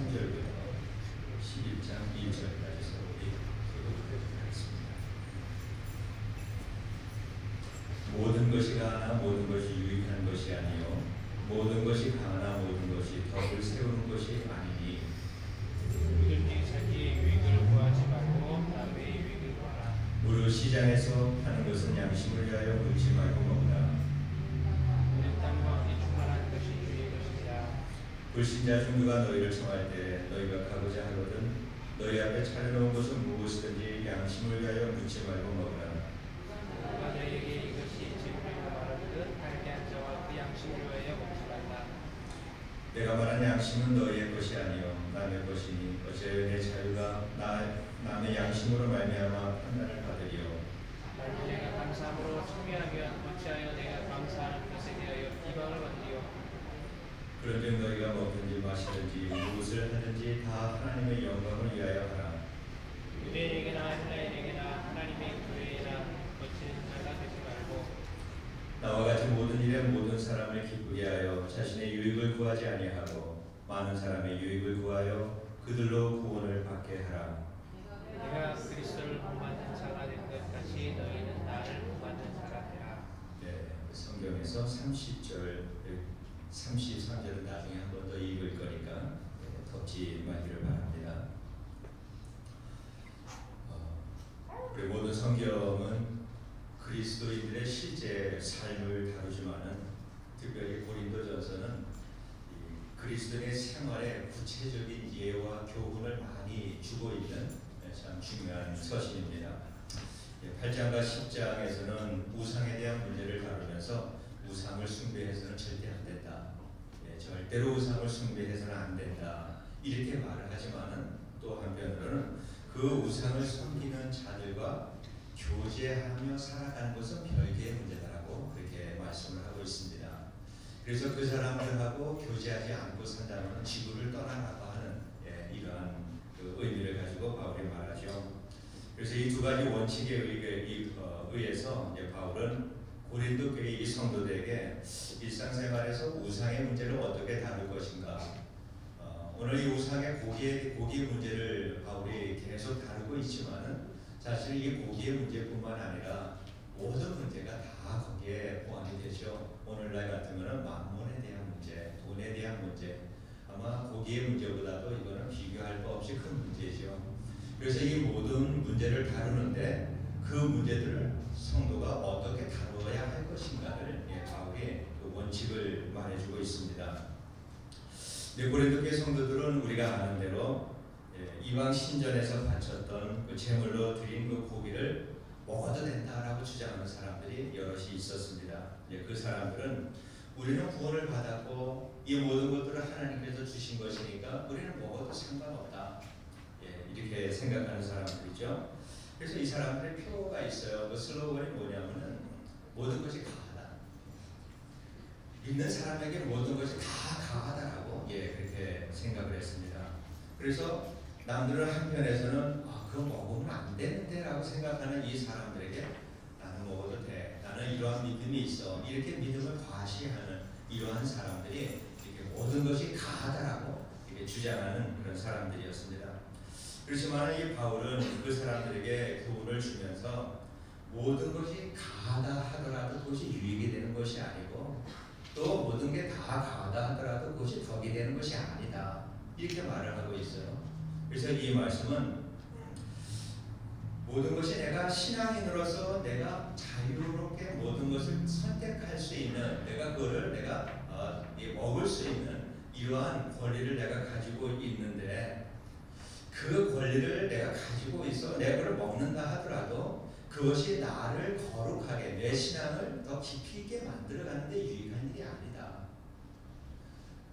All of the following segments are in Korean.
3절부터 11장 2절까지 서울이 교독되도록 하겠습니다. 모든 것이 가하나 모든 것이 유익한 것이 아니요 모든 것이 가하나 모든 것이 덕을 세우는 것이 아니니 누구든지 자기의 유익을 구하지 말고 남의 유익을 구하라. 무릇 시장에서 파는 것은 양심을 위하여 묻지 말고 먹으라. 우리 땅과 이 충만한 것이 주의 것이라. 불신자 중 누가 너희를 청할 때 너희가 가고자 하거든 너희 앞에 차려놓은 것은 무엇이든지 양심을 위하여 묻지 말고 먹으라. 누가 너희에게 이것이 제물이라 말하거든 할례한 자와 그 양심을 위하여 먹지 말라. 내가 말한 양심은 너희의 것이 아니요 남의 것이니 어찌하여 내 자유가 남의 양심으로 말미암아 판단을 받으리요. 만일 내가 감사함으로 청미하면 어찌하여 내가 감사하는 것에 대하여 비방을 받으리요. 그런즉 너희가 먹든지 마시든지 무엇을 하든지 다 하나님의 영광을 위하여 하라. 유대인에게나 헬라인에게나 하나님의 교회에나 거치는 자가 되지 말고 나와 같이 모든 일에 모든 사람을 기쁘게 하여 자신의 유익을 구하지 아니하고 많은 사람의 유익을 구하여 그들로 구원을 받게 하라. 내가 그리스도를 본받는 자가 된 것 같이 너희는 나를 본받는 자가 되라. 네, 성경에서 30절, 33절은 나중에 한 번 더 읽을 거니까 덮지 마기를 바랍니다. 우리 모든 성경은 그리스도인들의 실제 삶을 다루지만은 특별히 고린도전서는 그리스도인의 생활에 구체적인 예와 교훈을 많이 주고 있는 참 중요한 서신입니다. 8장과 10장에서는 우상에 대한 문제를 다루면서 우상을 숭배해서는 절대 안 된다. 절대로 우상을 숭배해서는 안 된다. 이렇게 말을 하지만은 또 한편으로는 그 우상을 섬기는 자들과 교제하며 살아가는 것은 별개의 문제다라고 그렇게 말씀을 하고 있습니다. 그래서 그 사람들하고 교제하지 않고 산다면 지구를 떠나라고 하는 이러한 그 의미를 가지고 바울이 말하죠. 그래서 이 두 가지 원칙에 의해서 바울은 고린도 교회 이 성도들에게 일상생활에서 우상의 문제를 어떻게 다룰 것인가. 오늘 이 우상의 고기의 문제를 바울이 계속 다루고 있지만은 사실 이 고기의 문제뿐만 아니라 모든 문제가 다 거기에 포함이 되죠. 오늘날 같으면은 만몬에 대한 문제, 돈에 대한 문제, 아마 고기의 문제보다도 이거는 비교할 바 없이 큰 문제죠. 그래서 이 모든 문제를 다루는데 그 문제들을 성도가 어떻게 다루어야 할 것인가를 바울이 그 원칙을 말해주고 있습니다. 고린도 교회 성도들은 우리가 아는 대로 이방 신전에서 바쳤던 그 제물로 드린 그 고기를 먹어도 된다라고 주장하는 사람들이 여럿이 있었습니다. 그 사람들은 우리는 구원을 받았고 이 모든 것들을 하나님께서 주신 것이니까 우리는 먹어도 상관없다. 이렇게 생각하는 사람들이죠. 그래서 이 사람들의 표가 있어요. 그 슬로건이 뭐냐면은 모든 것이 가하다. 믿는 사람에게 모든 것이 다 가하다라고 그렇게 생각을 했습니다. 그래서 남들은 한편에서는 그거 먹으면 안 되는데라고 생각하는 이 사람들에게 나는 먹어도 돼. 나는 이러한 믿음이 있어. 이렇게 믿음을 과시하는 이러한 사람들이 이렇게 모든 것이 가하다라고 이렇게 주장하는 그런 사람들이었습니다. 그렇지만 이 바울은 그 사람들에게 교훈을 주면서 모든 것이 가하다 하더라도 그것이 유익이 되는 것이 아니고 또 모든 게 다 가하다 하더라도 그것이 덕이 되는 것이 아니다. 이렇게 말을 하고 있어요. 그래서 이 말씀은 모든 것이 내가 신앙인으로서 내가 자유롭게 모든 것을 선택할 수 있는 내가 그거를 먹을 수 있는 이러한 권리를 내가 가지고 있는데 그 권리를 내가 가지고 있어 내가 그걸 먹는다 하더라도 그것이 나를 거룩하게 내 신앙을 더 깊이 있게 만들어가는 데 유익한 일이 아니다.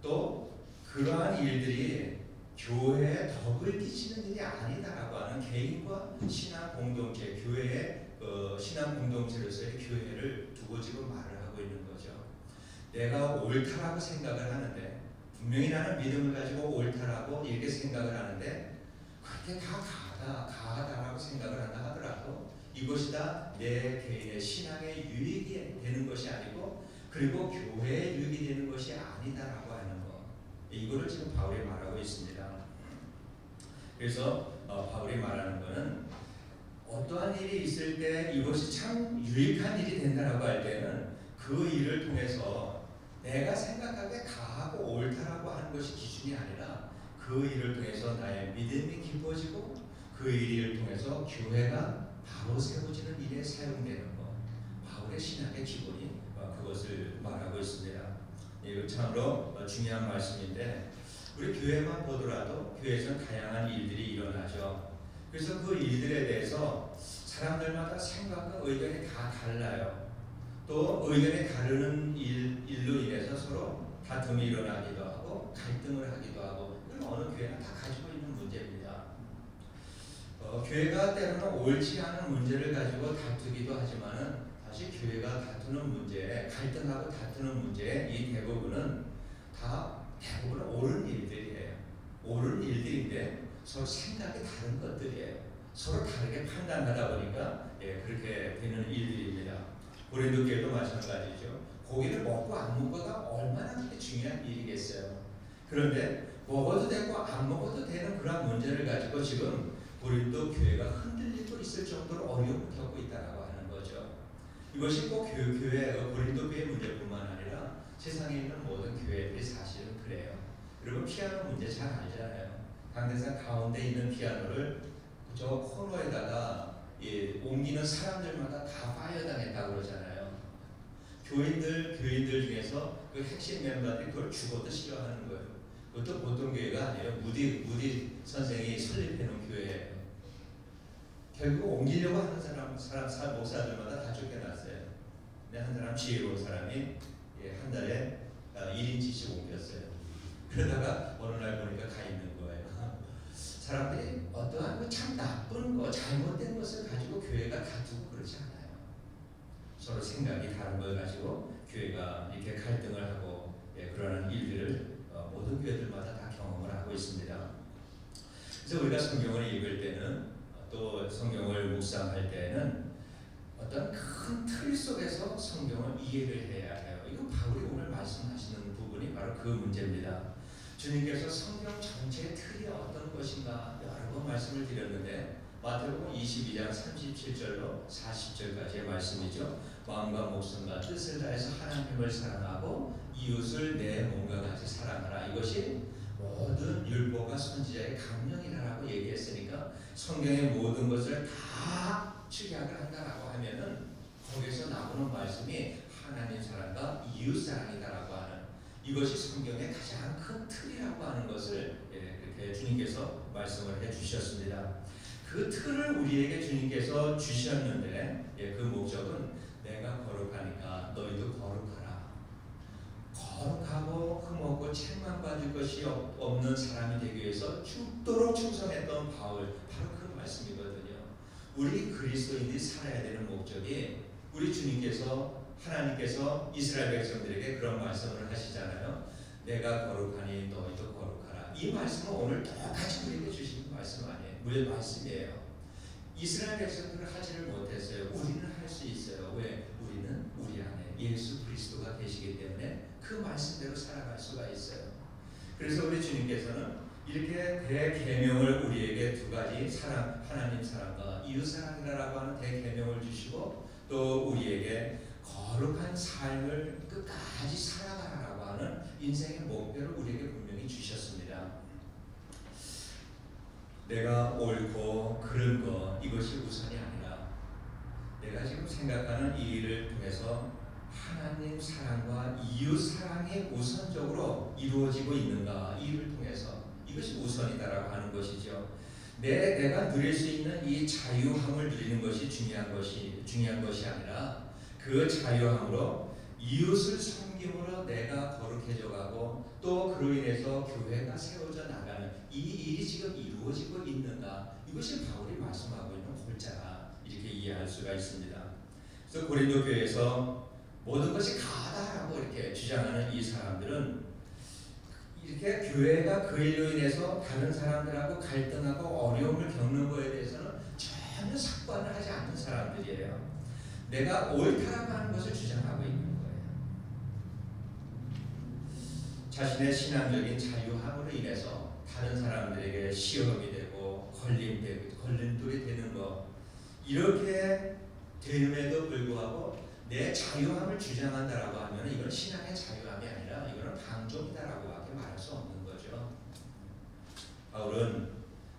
또 그러한 일들이 교회에 덕을 끼치는 일이 아니다라고 하는 개인과 신앙 공동체, 교회의 신앙 공동체로서의 교회를 두고 지금 말을 하고 있는 거죠. 내가 옳다라고 생각을 하는데 분명히 나는 믿음을 가지고 옳다라고 이렇게 생각을 하는데 그게 다 가하다라고 생각을 한다 하더라도 이것이 다 내 개인의 신앙의 유익이 되는 것이 아니고 그리고 교회의 유익이 되는 것이 아니다라고 하는 것. 이거를 지금 바울이 말하고 있습니다. 그래서 바울이 말하는 것은 어떠한 일이 있을 때 이것이 참 유익한 일이 된다라고 할 때는 그 일을 통해서 내가 생각하기에 가하고 옳다라고 하는 것이 기준이 아니라 그 일을 통해서 나의 믿음이 깊어지고 그 일을 통해서 교회가 바로 세워지는 일에 사용되는 것. 바울의 신학의 기본이 그것을 말하고 있습니다. 이거 참으로 중요한 말씀인데 우리 교회만 보더라도 교회에서는 다양한 일들이 일어나죠. 그래서 그 일들에 대해서 사람들마다 생각과 의견이 다 달라요. 또 의견이 다르는 일로 인해서 서로 다툼이 일어나기도 하고 갈등을 하기도 하고 이건 어느 교회나 다 가지고 있는 문제입니다. 교회가 때로는 옳지 않은 문제를 가지고 다투기도 하지만은 다시 교회가 다투는 문제, 갈등하고 다투는 문제의 이 대부분은 옳은 일들이에요. 옳은 일들인데 서로 생각이 다른 것들이에요. 서로 다르게 판단하다 보니까 그렇게 되는 일들입니다. 고린도 교회도 마찬가지죠. 고기를 먹고 안 먹고가 얼마나 그렇게 중요한 일이겠어요. 그런데 먹어도 되고 안 먹어도 되는 그런 문제를 가지고 지금 고린도 교회가 흔들리고 있을 정도로 어려움을 겪고 있다고 하는 거죠. 이것이 꼭 고린도 교회 문제뿐만 아니라 세상에 있는 모든 교회들이 사실은 그래요. 여러분 피아노 문제 잘 알잖아요. 강대상 가운데 있는 피아노를 저 코너에다가 옮기는 사람들마다 다 파열당했다고 그러잖아요. 교인들 중에서 그 핵심 멤버들이 그걸 죽어도 싫어하는 거예요. 그것도 보통 교회가 아니에요. 무디 선생이 설립해놓은 교회예요. 결국 옮기려고 하는 사람 목사들마다 다 쫓겨났어요. 근데 한 사람 지혜로운 사람이 한 달에 1인치씩 옮겼어요. 그러다가 어느 날 보니까 가 있는 거예요. 사람들이 어떠한 참 나쁜 거, 잘못된 것을 가지고 교회가 다투고 그러지 않아요. 서로 생각이 다른 걸 가지고 교회가 이렇게 갈등을 하고 그러는 일들을 모든 교회들마다 다 경험을 하고 있습니다. 그래서 우리가 성경을 읽을 때는 또 성경을 묵상할 때는 어떤 큰 틀 속에서 성경을 이해를 해야 해요. 이거 바울이 오늘 말씀하시는 부분이 바로 그 문제입니다. 주님께서 성경 전체의 틀이 어떤 것인가 여러 번 말씀을 드렸는데 마태복음 22장 37절로 40절까지의 말씀이죠. 마음과 목숨과 뜻을 다해서 하나님을 사랑하고 이웃을 내 몸과 같이 사랑하라. 이것이 모든 율법과 선지자의 강령이라고 얘기했으니까 성경의 모든 것을 다 축약을 한다라고 하면은 거기서 나오는 말씀이 하나님 사랑과 이웃 사랑이다라고 하는 이것이 성경의 가장 큰 틀이라고 하는 것을 그렇게 주님께서 말씀을 해주셨습니다. 그 틀을 우리에게 주님께서 주셨는데 그 목적은 내가 거룩하니까 너희도 거룩하라. 거룩하고 흠없고 책망 받을 것이 없는 사람이 되기 위해서 죽도록 충성했던 바울 바로 그 말씀이거든요. 우리 그리스도인들이 살아야 되는 목적이 우리 주님께서 하나님께서 이스라엘 백성들에게 그런 말씀을 하시잖아요. 내가 거룩하니 너희도 거룩하라. 이 말씀은 오늘 똑같이 우리에게 주시는 말씀 아니에요. 우리의 말씀이에요. 이스라엘 백성들은 하지를 못했어요. 우리는 할 수 있어요. 왜? 우리는 우리 안에 예수 그리스도가 계시기 때문에 그 말씀대로 살아갈 수가 있어요. 그래서 우리 주님께서는 이렇게 대계명을 우리에게 두 가지 하나님 사랑과 이웃 사랑이라고 하는 대계명을 주시고 또 우리에게 거룩한 삶을 끝까지 살아가라고 하는 인생의 목표를 우리에게 분명히 주셨습니다. 내가 옳고 그른 거 이것이 우선이 아니라 내가 지금 생각하는 이 일을 통해서 하나님 사랑과 이웃 사랑이 우선적으로 이루어지고 있는가 이 일을 통해서 이것이 우선이다라고 하는 것이죠. 내가 누릴 수 있는 이 자유함을 누리는 것이 중요한 것이 아니라 그 자유함으로 이웃을 섬김으로 내가 거룩해져가고 또 그로 인해서 교회가 세워져 나가는 이 일이 지금 이루어지고 있는가 이것이 바울이 말씀하고 있는 골자라 이렇게 이해할 수가 있습니다. 그래서 고린도 교회에서 모든 것이 가다라고 이렇게 주장하는 이 사람들은 이렇게 교회가 그 일로 인해서 다른 사람들하고 갈등하고 어려움을 겪는 것에 대해서는 전혀 삭반을 하지 않는 사람들이에요. 내가 옳다라고 하는 것을 주장하고 있는 거예요. 자신의 신앙적인 자유함으로 인해서 다른 사람들에게 시험이 되고 걸림돌이 되는 것, 이렇게 되는에도 불구하고 내 자유함을 주장한다라고 하면 이건 신앙의 자유함이 아니라 이거는 방종이다라고밖에 말할 수 없는 거죠. 바울은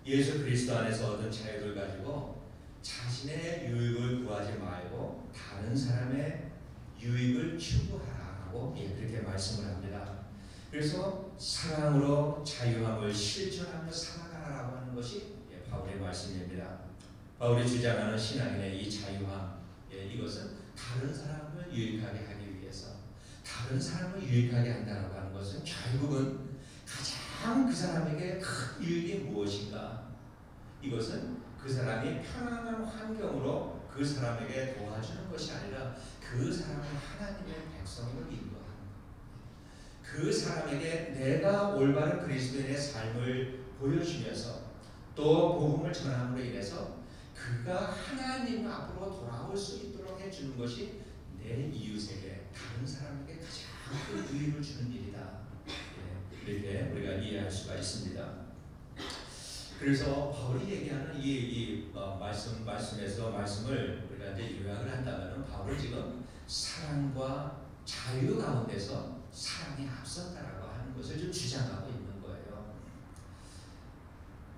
예수 그리스도 안에서 얻은 자유를 가지고 자신의 유익을 구하지 말고 다른 사람의 유익을 추구하라고 그렇게 말씀을 합니다. 그래서 사랑으로 자유함을 실천하며 살아가라고 하는 것이 바울의 말씀입니다. 바울이 주장하는 신앙인의 이 자유함, 이것은 다른 사람을 유익하게 하기 위해서, 다른 사람을 유익하게 한다고 하는 것은 결국은 가장 그 사람에게 큰 유익이 무엇인가? 이것은 그 사람이 편안한 환경으로 그 사람에게 도와주는 것이 아니라 그 사람을 하나님의 백성으로 인도하는, 그 사람에게 내가 올바른 그리스도인의 삶을 보여주면서 또 복음을 전함으로 인해서 그가 하나님 앞으로 돌아올 수 있도록 해주는 것이 내 이웃에게, 다른 사람에게 가장 큰 유익을 주는 일이다. 이렇게 우리가 이해할 수가 있습니다. 그래서 바울이 얘기하는 이 말씀에서 말씀을 우리가 이제 요약을 한다면, 바울은 지금 사랑과 자유 가운데서 사랑이 앞선다라고 하는 것을 좀 주장하고 있는 거예요.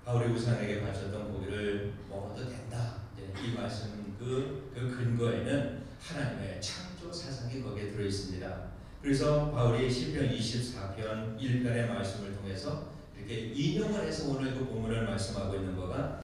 바울이 우상에게 바쳤던 고기를 먹어도 된다. 이 말씀 그 근거에는 하나님의 창조 사상이 거기에 들어 있습니다. 그래서 바울이 시편 24편 1편의 말씀을 통해서 이렇게 인용을 해서 오늘 그 본문을 말씀하고 있는 거가